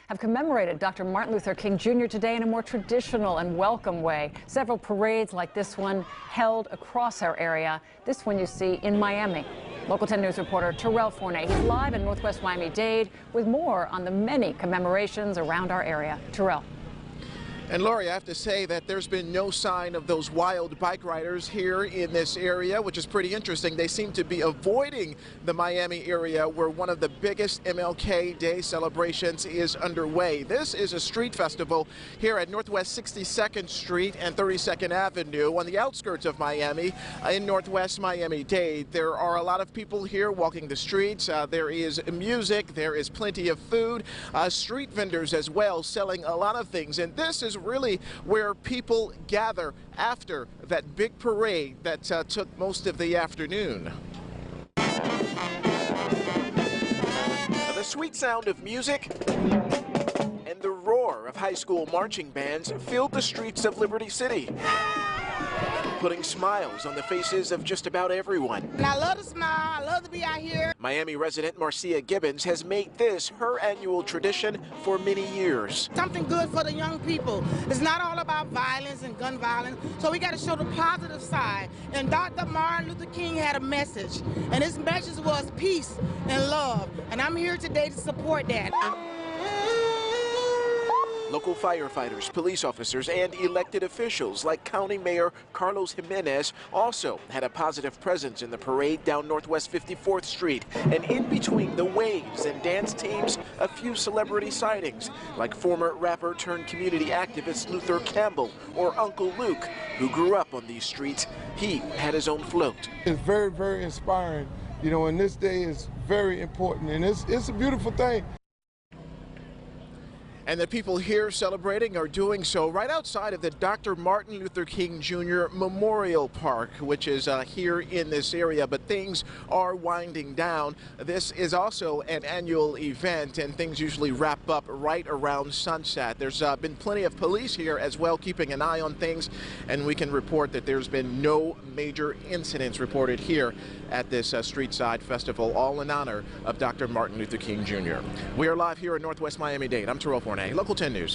have commemorated Dr. Martin Luther King Jr. today in a more traditional and welcome way. Several parades like this one held across our area. This one you see in Miami. Local 10 News reporter Terrell Forney, he's live in Northwest Miami-Dade with more on the many commemorations around our area. Terrell. And Lori, I have to say that there's been no sign of those wild bike riders here in this area, which is pretty interesting. They seem to be avoiding the Miami area where one of the biggest MLK Day celebrations is underway. This is a street festival here at Northwest 62nd Street and 32nd Avenue on the outskirts of Miami in Northwest Miami-Dade. There are a lot of people here walking the streets. There is music, there is plenty of food, street vendors as well selling a lot of things. And this is really where people gather after that big parade that took most of the afternoon. The sweet sound of music and the roar of high school marching bands filled the streets of Liberty City, putting smiles on the faces of just about everyone. And I love to smile. I love to be out here. Miami resident Marcia Gibbons has made this her annual tradition for many years. Something good for the young people. It's not all about violence and gun violence, so we got to show the positive side. And Dr. Martin Luther King had a message, and his message was peace and love. And I'm here today to support that. Local firefighters, police officers, and elected officials like County Mayor Carlos Jimenez also had a positive presence in the parade down Northwest 54th Street. And in between the waves and dance teams, a few celebrity sightings, like former rapper turned community activist Luther Campbell or Uncle Luke, who grew up on these streets. He had his own float. It's very, very inspiring, you know, and this day is very important, and it's a beautiful thing. And the people here celebrating are doing so right outside of the Dr. Martin Luther King Jr. Memorial Park, which is here in this area, but things are winding down. This is also an annual event, and things usually wrap up right around sunset. There's been plenty of police here as well, keeping an eye on things, and we can report that there's been no major incidents reported here at this street side festival, all in honor of Dr. Martin Luther King Jr. We are live here in Northwest Miami-Dade. I'm Terrell Forney, Local 10 News.